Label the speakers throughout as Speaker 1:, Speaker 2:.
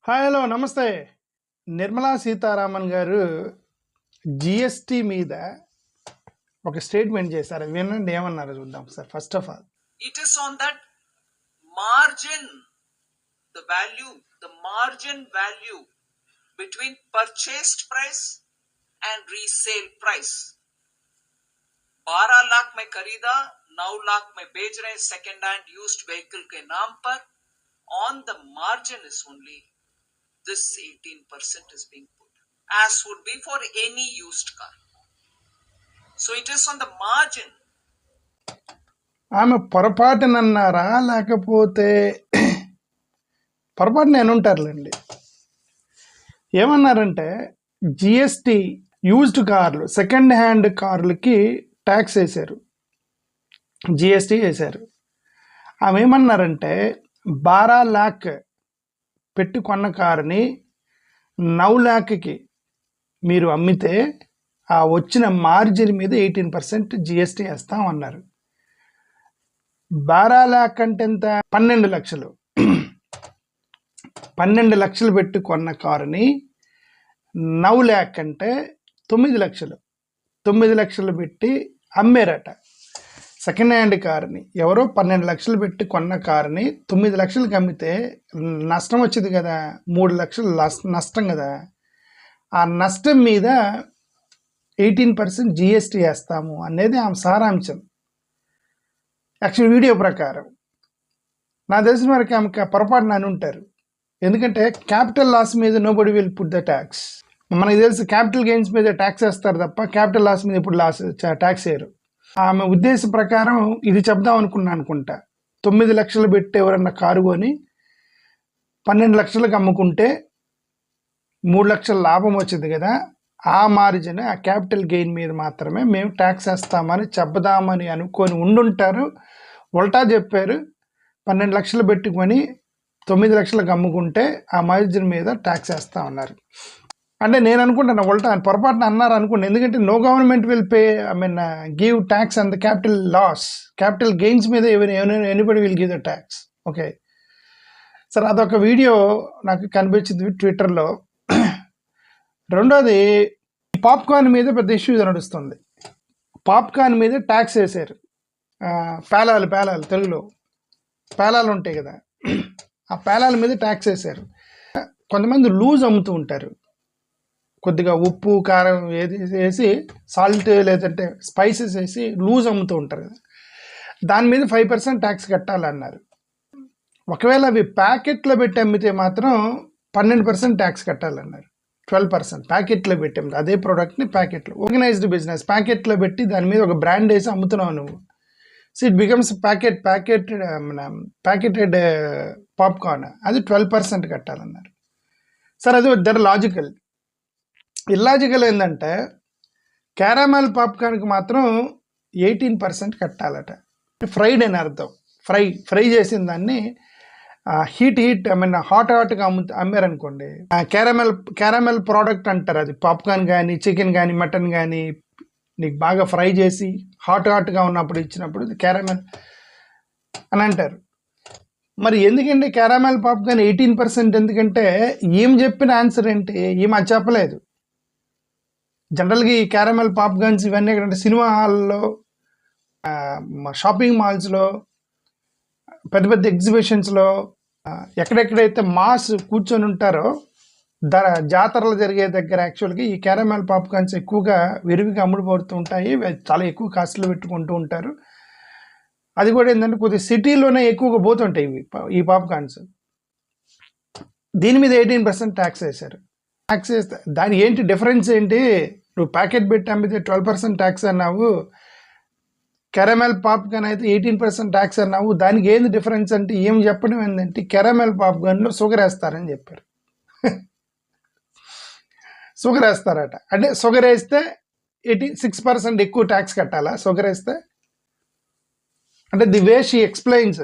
Speaker 1: Hi hello నమస్తే. నిర్మలా సీతారామన్ గారు GST మీద ఒక స్టేట్మెంట్ చేశారు. వినండి ఏమన్నారు చూద్దాం sir. First of all,
Speaker 2: it is on that margin, the margin value between purchased price and resale price. 12 lakh में खरीदा, 9 लाख में बेच रहे second hand used vehicle के नाम पर. On the margin is only this 18% is being put, as would be for any used car. So it is on the margin.
Speaker 1: ఆమె పొరపాటునన్నారా లేకపోతే పొరపాటున ఉంటారులేండి. ఏమన్నారంటే జిఎస్టీ యూజ్డ్ కార్లు, సెకండ్ హ్యాండ్ కార్లకి ట్యాక్స్ వేశారు, GST వేశారు. ఆమె ఏమన్నారంటే 12 लाख పెట్టి కొన్న కారుని 9 लाखకి మీరు అమ్మితే ఆ వచ్చిన మార్జిన్ మీద 18% జిఎస్టీ వేస్తాం అన్నారు. 12 लाख అంటే ఎంత? 12 లక్షలు. 12 లక్షలు పెట్టి కొన్న కారుని 9 लाख అంటే 9 లక్షలు. 9 లక్షలు పెట్టి అమ్మారట. సెకండ్ హ్యాండ్ కారుని ఎవరో 12 లక్షలు పెట్టి కొన్న కారుని 9 లక్షలకి అమ్మితే నష్టం వచ్చింది కదా, 3 లక్షలు నష్టం కదా. ఆ నష్టం మీద 18% జిఎస్టీ వేస్తాము అనేది ఆమె సారాంశం. యాక్చువల్ వీడియో ప్రకారం నాకు తెలిసిన వరకు ఆమెకి పొరపాటున అని ఉంటారు. ఎందుకంటే క్యాపిటల్ లాస్ మీద nobody will put the tax. మనకు తెలుసు క్యాపిటల్ గెయిన్స్ మీద ట్యాక్స్ వేస్తారు తప్ప క్యాపిటల్ లాస్ మీద ఇప్పుడు ట్యాక్స్ వేయరు. ఆమె ఉద్దేశం ప్రకారం ఇది చెప్దాం అనుకుంటా. 9 లక్షలు పెట్టి ఎవరన్నా కారు కొని 12 లక్షలకు అమ్ముకుంటే 3 లక్షల లాభం వచ్చింది కదా, ఆ మార్జిన్, ఆ క్యాపిటల్ గెయిన్ మీద మాత్రమే మేము ట్యాక్స్ వేస్తామని చెప్దామని అనుకొని ఉండుంటారు. ఉల్టా చెప్పారు. 12 లక్షలు పెట్టుకొని 9 లక్షలకు అమ్ముకుంటే ఆ మార్జిన్ మీద ట్యాక్స్ వేస్తామన్నారు. అంటే నేను అనుకుంటాను ఉల్టా పొరపాటున అన్నారు అనుకోండి. ఎందుకంటే no government will pay, give tax on the capital loss. Capital gains మీద anybody will give the tax. Okay sir, అదొక వీడియో నాకు కనిపించింది ట్విట్టర్లో. రెండోది, పాప్కార్న్ మీద పెద్ద ఇష్యూ నడుస్తుంది. పాప్కార్న్ మీద ట్యాక్స్ వేశారు. పేలాలు తెలుగులో పేలాలు ఉంటాయి కదా, ఆ పేలాల మీద ట్యాక్స్ వేశారు. కొంతమంది లూజ్ అమ్ముతూ ఉంటారు. కొద్దిగా ఉప్పు కారం వేసి, సాల్ట్ లేదంటే స్పైసెస్ వేసి లూజ్ అమ్ముతూ ఉంటారు కదా, దాని మీద 5% ట్యాక్స్ కట్టాలన్నారు. ఒకవేళ అవి ప్యాకెట్లో పెట్టి అమ్మితే మాత్రం 12% ట్యాక్స్ కట్టాలన్నారు. 12% ప్యాకెట్లో పెట్టి అమ్మితే అదే ప్రోడక్ట్ని ప్యాకెట్లో, ఆర్గనైజ్డ్ బిజినెస్ ప్యాకెట్లో పెట్టి దాని మీద ఒక బ్రాండ్ వేసి అమ్ముతున్నావు నువ్వు. So it becomes packeted popcorn, అది 12% కట్టాలన్నారు. సార్ అది దర్ లాజికల్. ఇల్లాజికల్ ఏంటంటే క్యారమెల్ పాప్కార్న్కి మాత్రం 18% కట్టాలట. ఫ్రైడ్ అని అర్థం. ఫ్రై చేసిన దాన్ని హీట్ హాట్గా అమ్మారనుకోండి, క్యారమెల్ ప్రోడక్ట్ అంటారు. అది పాప్కార్న్ కానీ, చికెన్ కానీ, మటన్ కానీ నీకు బాగా ఫ్రై చేసి హాట్గా ఉన్నప్పుడు ఇచ్చినప్పుడు క్యారమెల్ అని అంటారు. మరి ఎందుకంటే క్యారమెల్ పాప్కార్న్ 18% ఎందుకంటే ఏం చెప్పిన ఆన్సర్ ఏంటి, ఏం అది చెప్పలేదు. జనరల్గా ఈ క్యారమెల్ పాప్కార్న్స్ ఇవన్నీ ఎక్కడంటే సినిమా హాల్లో, షాపింగ్ మాల్స్లో, పెద్ద పెద్ద ఎగ్జిబిషన్స్లో, ఎక్కడెక్కడైతే మాస్ కూర్చొని ఉంటారో జాతరలు జరిగే దగ్గర యాక్చువల్గా ఈ క్యారమెల్ పాప్కార్న్స్ ఎక్కువగా విరివిగా అమ్ముడుపోతూ ఉంటాయి. చాలా ఎక్కువ కాస్ట్లు పెట్టుకుంటూ ఉంటారు. అది కూడా ఏంటంటే కొద్దిగా సిటీలోనే ఎక్కువగా పోతుంటాయి ఈ పాప్కార్న్స్. దీని మీద 18% ట్యాక్స్ వేశారు. ట్యాక్స్ వేస్తే దాని ఏంటి డిఫరెన్స్ ఏంటి? నువ్వు ప్యాకెట్ పెట్టి అమ్మితే 12% ట్యాక్స్ అన్నావు, కెరమెల్ పాప్కార్న్ అయితే 18% ట్యాక్స్ అన్నావు. దానికి ఏంది డిఫరెన్స్ అంటే ఏం చెప్పడం ఏంటంటే కెరమెల్ పాప్కార్న్లో షుగర్ వేస్తారని చెప్పారు. షుగర్ వేస్తారట. అంటే షుగర్ వేస్తే 6% ఎక్కువ ట్యాక్స్ కట్టాలా షుగర్ వేస్తే? అంటే the way she explains,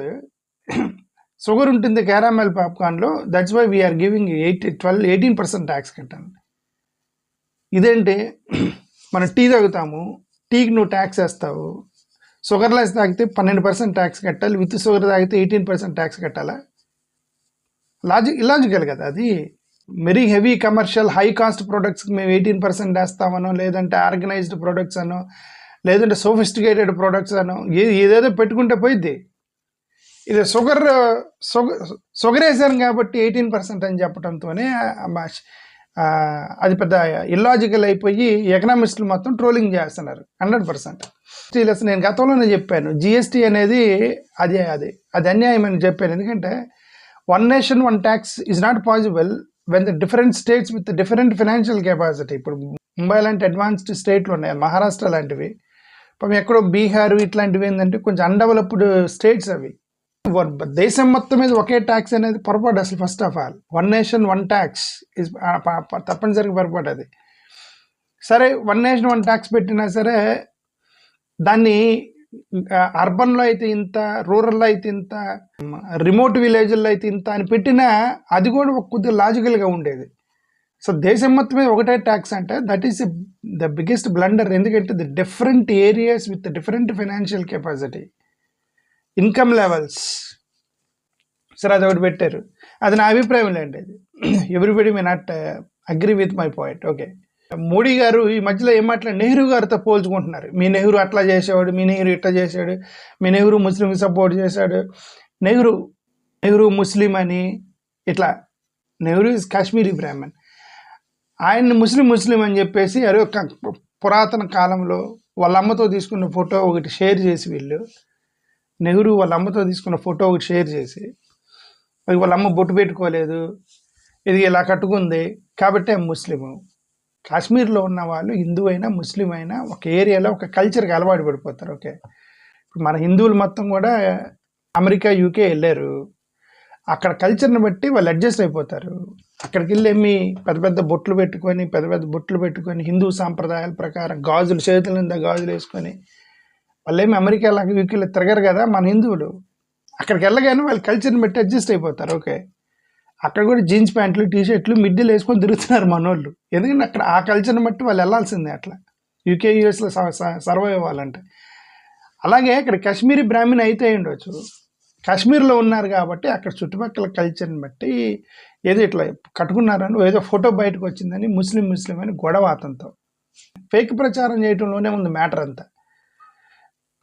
Speaker 1: sugar ఉంటుంది క్యారమెల్ పాప్కార్న్లో, that's why we are giving 18% tax కట్టాలి. ఇదేంటి, మనం టీ తాగుతాము, టీకి నువ్వు ట్యాక్స్ వేస్తావు, షుగర్లెస్ తాగితే 12% ట్యాక్స్ కట్టాలి, విత్ షుగర్ తాగితే 18% ట్యాక్స్ కట్టాలా? ఇలాజికల్ కదా అది. Very heavy commercial high cost ప్రొడక్ట్స్కి మేము 18% వేస్తామనో, లేదంటే ఆర్గనైజ్డ్ ప్రొడక్ట్స్ అనో, లేదంటే సోఫిస్టికేటెడ్ ప్రొడక్ట్స్ అనో ఏదేదో పెట్టుకుంటే పోయిద్ది. ఇది షుగర్ వేసాను కాబట్టి 18% అని చెప్పడంతోనే అది పెద్ద ఇల్లాజికల్ అయిపోయి ఎకనామిస్టులు మొత్తం ట్రోలింగ్ చేస్తున్నారు 100%. నేను గతంలోనే చెప్పాను, జిఎస్టీ అనేది అది అన్యాయం అని చెప్పాను. ఎందుకంటే one nation one tax is not possible when the different states with different financial capacity. ఇప్పుడు ముంబై లాంటి అడ్వాన్స్డ్ స్టేట్లు ఉన్నాయి, మహారాష్ట్ర లాంటివి, పాపం ఎక్కడో బీహార్ ఇట్లాంటివి ఏంటంటే కొంచెం అన్డెవలప్డ్ స్టేట్స్ అవి. దేశం మొత్తం మీద ఒకే ట్యాక్స్ అనేది పొరపాటు అసలు. First of all one nation one tax is తప్పనిసరిగా పొరపాటు అది. సరే వన్ నేషన్ వన్ ట్యాక్స్ పెట్టినా సరే దాన్ని అర్బన్లో అయితే ఇంత, రూరల్లో అయితే ఇంత, రిమోట్ విలేజ్లో అయితే ఇంత అని పెట్టినా అది కూడా కొద్దిగా లాజికల్గా ఉండేది. సో దేశం మొత్తం మీద ఒకటే ట్యాక్స్ అంటే that is the biggest blunder. ఎందుకంటే the different areas with different financial capacity, income levels. సరే అది ఒకటి పెట్టారు, అది నా అభిప్రాయం లేండి. అది everybody may not agree with my point. Okay, Modi garu ఈ మధ్యలో ఏం మాట్లాడి నెహ్రూ గారితో పోల్చుకుంటున్నారు. మీ నెహ్రూ అట్లా చేసేవాడు, మీ నెహ్రూ ఇట్లా చేశాడు, మీ నెహ్రూ ముస్లింకి సపోర్ట్ చేశాడు, నెహ్రూ ముస్లిం అని ఇట్లా. నెహ్రూ ఇస్ కాశ్మీరీ బ్రాహ్మణ్, ఆయన్ని ముస్లిం అని చెప్పేసి అరే పురాతన కాలంలో వాళ్ళ అమ్మతో తీసుకున్న ఫోటో ఒకటి షేర్ చేసి, వీళ్ళు నెహ్రూ వాళ్ళ అమ్మతో తీసుకున్న ఫోటో ఒకటి షేర్ చేసి, వాళ్ళ అమ్మ బొట్టు పెట్టుకోలేదు, ఇది ఇలా కట్టుకుంది కాబట్టి ముస్లిము. కాశ్మీర్లో ఉన్న వాళ్ళు హిందూ అయినా ముస్లిం అయినా ఒక ఏరియాలో ఒక కల్చర్కి అలవాటు పడిపోతారు. ఓకే, ఇప్పుడు మన హిందువులు మొత్తం కూడా అమెరికా యూకే వెళ్ళారు, అక్కడ కల్చర్ని బట్టి వాళ్ళు అడ్జస్ట్ అయిపోతారు. అక్కడికి వెళ్ళి పెద్ద పెద్ద బొట్లు పెట్టుకొని హిందూ సాంప్రదాయాల ప్రకారం గాజులు, చేతుల నిండా గాజులు వేసుకొని వాళ్ళేమి అమెరికా యూకేలో తిరగరు కదా మన హిందువులు. అక్కడికి వెళ్ళగానే వాళ్ళ కల్చర్ని బట్టి అడ్జస్ట్ అయిపోతారు. ఓకే, అక్కడ కూడా జీన్స్ ప్యాంట్లు, టీషర్ట్లు, మిడ్డీలు వేసుకొని తిరుగుతున్నారు మనోళ్ళు. ఎందుకంటే అక్కడ ఆ కల్చర్ని బట్టి వాళ్ళు వెళ్ళాల్సిందే అట్లా యూకే యూఎస్లో సర్వైవ్ అవ్వాలంటే. అలాగే ఇక్కడ కాశ్మీరీ బ్రాహ్మణ్ అయితే ఉండొచ్చు, కాశ్మీర్లో ఉన్నారు కాబట్టి అక్కడ చుట్టుపక్కల కల్చర్ని బట్టి ఏదో ఇట్లా కట్టుకున్నారని ఏదో ఫోటో బయటకు వచ్చిందని ముస్లిం అని గొడవ అతనితో ఫేక్ ప్రచారం చేయడంలోనే ఉంది మ్యాటర్ అంతా.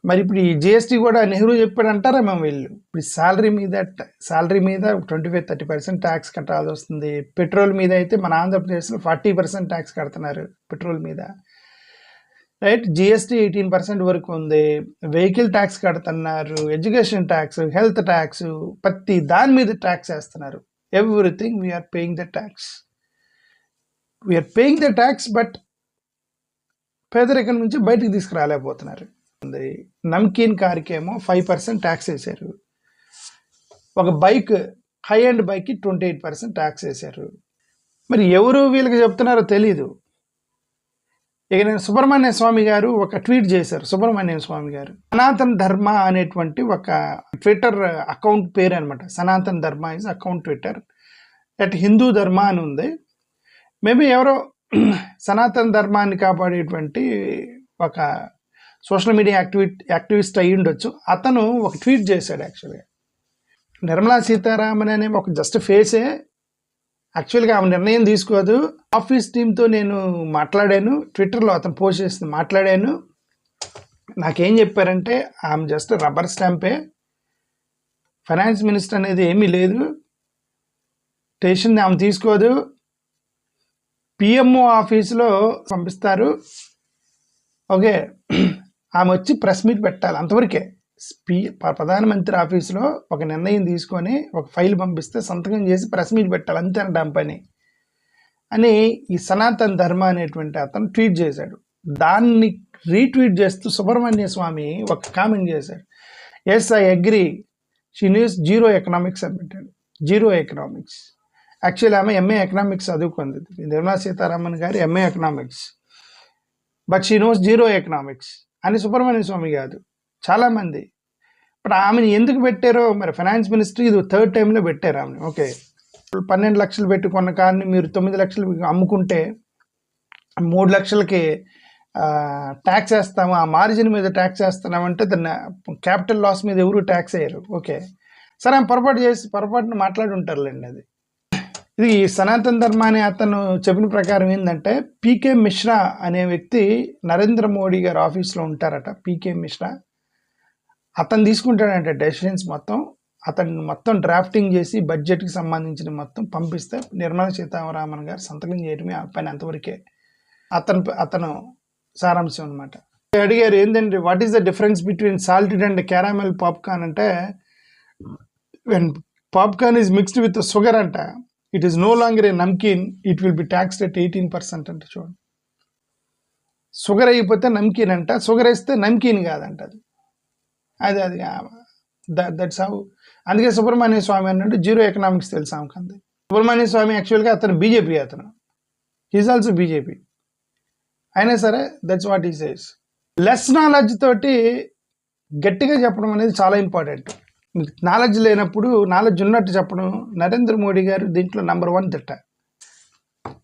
Speaker 1: మరి ఇప్పుడు ఈ జిఎస్టీ కూడా నెహ్రూ చెప్పాడు అంటారా మేము వీళ్ళు. ఇప్పుడు శాలరీ మీద 25-30% ట్యాక్స్ కట్టాల్సి వస్తుంది. పెట్రోల్ మీద అయితే మన ఆంధ్రప్రదేశ్లో 40% ట్యాక్స్ కడుతున్నారు పెట్రోల్ మీద, రైట్. జిఎస్టీ 18% వరకు ఉంది. వెహికల్ ట్యాక్స్ కడుతున్నారు, ఎడ్యుకేషన్ ట్యాక్స్, హెల్త్ ట్యాక్స్, ప్రతి దాని మీద ట్యాక్స్ వేస్తున్నారు. Everything we're paying the tax, but పేదరికం నుంచి బయటకు తీసుకురాలేకపోతున్నారు. నమ్కీన్ కార్కి ఏమో 5% ట్యాక్స్ వేశారు, ఒక బైక్, హై అండ్ బైక్కి 28% ట్యాక్స్ వేశారు. మరి ఎవరు వీళ్ళకి చెప్తున్నారో తెలీదు. ఇక నేను సుబ్రహ్మణ్య స్వామి గారు ఒక ట్వీట్ చేశారు. సుబ్రహ్మణ్యం స్వామి గారు సనాతన్ ధర్మ అనేటువంటి ఒక ట్విట్టర్ అకౌంట్ పేరు అనమాట. సనాతన్ ధర్మ is account Twitter at Hindu ధర్మ అని ఉంది. మేబీ ఎవరో సనాతన ధర్మాన్ని కాపాడేటువంటి ఒక సోషల్ మీడియా యాక్టివిస్ట్ అయ్యి ఉండొచ్చు. అతను ఒక ట్వీట్ చేశాడు. యాక్చువల్గా నిర్మలా సీతారామన్ అనే ఒక జస్ట్ ఫేసే. యాక్చువల్గా ఆమె నిర్ణయం తీసుకోదు. ఆఫీస్ టీంతో నేను మాట్లాడాను, ట్విట్టర్లో అతను పోస్ట్ చేసి మాట్లాడాను. నాకేం చెప్పారంటే ఆమె జస్ట్ రబ్బర్ స్టాంపే, ఫైనాన్స్ మినిస్టర్ అనేది ఏమీ లేదు, స్టేషన్ ఆమె తీసుకోదు, పిఎంఓ ఆఫీసులో పంపిస్తారు. ఓకే, ఆమె వచ్చి ప్రెస్ మీట్ పెట్టాలి, అంతవరకే. ప్రధానమంత్రి ఆఫీసులో ఒక నిర్ణయం తీసుకొని ఒక ఫైల్ పంపిస్తే సంతకం చేసి ప్రెస్ మీట్ పెట్టాలి, అంతే పని అని ఈ సనాతన్ ధర్మ అనేటువంటి అతను ట్వీట్ చేశాడు. దాన్ని రీట్వీట్ చేస్తూ సుబ్రహ్మణ్య స్వామి ఒక కామెంట్ చేశాడు. Yes, I agree, she knows zero economics అని పెట్టాడు. Zero economics. యాక్చువల్లీ ఆమె ఎంఏ ఎకనామిక్స్ చదువుకుంది, Nirmala Sitharaman garu MA economics, but she knows zero economics అని సుబ్రహ్మణ్య స్వామి కాదు, చాలామంది. ఇప్పుడు ఆమెను ఎందుకు పెట్టారో మరి ఫైనాన్స్ మినిస్ట్రీ ఇది 3rd టైంలో పెట్టారు ఆమెను. ఓకే, 12 లక్షలు పెట్టుకున్న కార్ని మీరు 9 లక్షలు అమ్ముకుంటే 3 లక్షలకి ట్యాక్స్ వేస్తాము, ఆ మార్జిన్ మీద ట్యాక్స్ వేస్తున్నామంటే దాన్ని క్యాపిటల్ లాస్ మీద ఎవరు ట్యాక్స్ వేయరు. ఓకే, సరే ఆమె పొరపాటున మాట్లాడి ఉంటారులేండి అది. ఇది సనాతన ధర్మ అనే అతను చెప్పిన ప్రకారం ఏంటంటే పీకే మిశ్రా అనే వ్యక్తి నరేంద్ర మోడీ గారి ఆఫీస్లో ఉంటారట. పీకే మిశ్రా అతను తీసుకుంటాడంటే డెసిషన్స్ మొత్తం, అతను మొత్తం డ్రాఫ్టింగ్ చేసి బడ్జెట్కి సంబంధించిన మొత్తం పంపిస్తే నిర్మలా సీతారామన్ గారు సంతకం చేయడమే ఆ పని, అంతవరకే అతను సారాంశం అనమాట. అడిగారు ఏంటంటే what is the difference between salted and caramel popcorn అంటే, when popcorn is mixed with sugar అంట, it is no longer a namkeen, it will be taxed at 18% అంట. చూడండి, షుగర్ అయిపోతే నమ్కీన్ అంట, షుగర్ వేస్తే నమ్కీన్ కాదంట. అది అది దట్స్ హౌ. అందుకే సుబ్రహ్మణ్య స్వామి అన్నట్టు జీరో ఎకనామిక్స్ తెలుసు ఆమెకంది. సుబ్రహ్మణ్య స్వామి యాక్చువల్గా అతను బీజేపీ, అతను ఈజ్ ఆల్సో బీజేపీ. అయినా సరే దట్స్ వాట్ ఈ సేస్. లెస్ నాలెడ్జ్ తోటి గట్టిగా చెప్పడం అనేది చాలా ఇంపార్టెంట్. నాలెడ్జ్ లేనప్పుడు నాలెడ్జ్ ఉన్నట్టు చెప్పడం. నరేంద్ర మోడీ గారు దీంట్లో నెంబర్ 1 తిట్ట.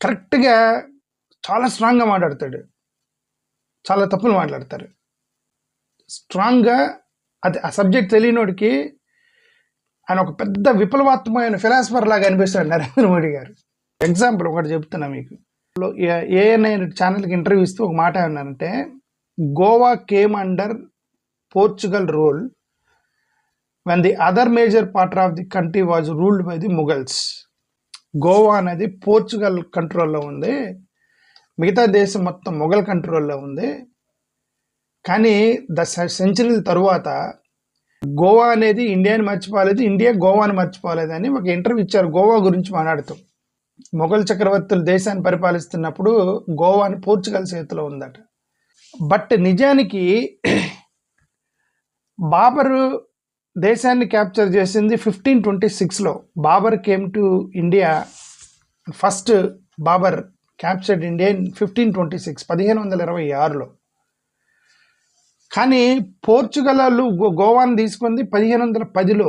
Speaker 1: కరెక్ట్గా చాలా స్ట్రాంగ్గా మాట్లాడతాడు, చాలా తప్పులు మాట్లాడతారు. స్ట్రాంగ్గా అది ఆ సబ్జెక్ట్ తెలియనోడికి ఆయన ఒక పెద్ద విప్లవాత్మకమైన ఫిలాసఫర్ లాగా అనిపిస్తాడు నరేంద్ర మోడీ గారు. ఎగ్జాంపుల్ ఒకటి చెప్తున్నా మీకు. ఏఎన్ఐ ఛానల్కి ఇంటర్వ్యూ ఇస్తూ ఒక మాట ఏమన్నానంటే, Goa came under Portugal rule when the other major part of the country was ruled by the Mughals. Goa అనేది పోర్చుగల్ కంట్రోల్లో ఉంది, మిగతా దేశం మొత్తం మొఘల్ కంట్రోల్లో ఉంది. కానీ సెంచరీల తరువాత గోవా అనేది ఇండియాని మర్చిపోలేదు, ఇండియా గోవాని మర్చిపోలేదు అని ఒక ఇంటర్వ్యూ ఇచ్చారు గోవా గురించి మాట్లాడుతూ. మొఘల్ చక్రవర్తులు దేశాన్ని పరిపాలిస్తున్నప్పుడు గోవాని పోర్చుగల్ చేతిలో ఉందట. బట్ నిజానికి బాబరు దేశాన్ని క్యాప్చర్ చేసింది 1526లో. Babar came to India, first Babar captured India in 1526, 1526లో. కానీ పోర్చుగల్ వాళ్ళు గోవాని తీసుకుంది 1510లో.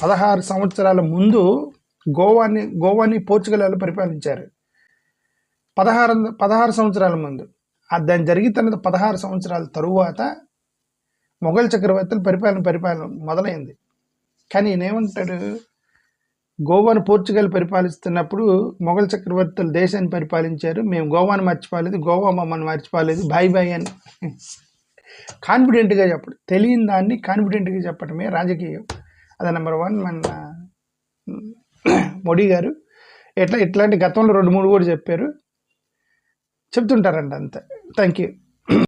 Speaker 1: 16 సంవత్సరాల ముందు గోవాని పోర్చుగల్ వాళ్ళు పరిపాలించారు. 16 సంవత్సరాల ముందు. దాని జరిగిన తర్వాత 16 సంవత్సరాల తరువాత మొఘల్ చక్రవర్తులు పరిపాలన మొదలైంది. కానీ ఈయనేమంటాడు, గోవాను పోర్చుగల్ పరిపాలిస్తున్నప్పుడు మొఘల్ చక్రవర్తులు దేశాన్ని పరిపాలించారు, మేము గోవాను మర్చిపోలేదు, గోవా మమ్మల్ని మర్చిపోలేదు, బాయ్ బాయ్ అని కాన్ఫిడెంట్గా చెప్పడం. తెలియని దాన్ని కాన్ఫిడెంట్గా చెప్పడమే రాజకీయం. అది నెంబర్ 1 మన మోడీ గారు. ఇట్లాంటి గతంలో 2-3 కూడా చెప్తుంటారంట. అంతే. Thank you.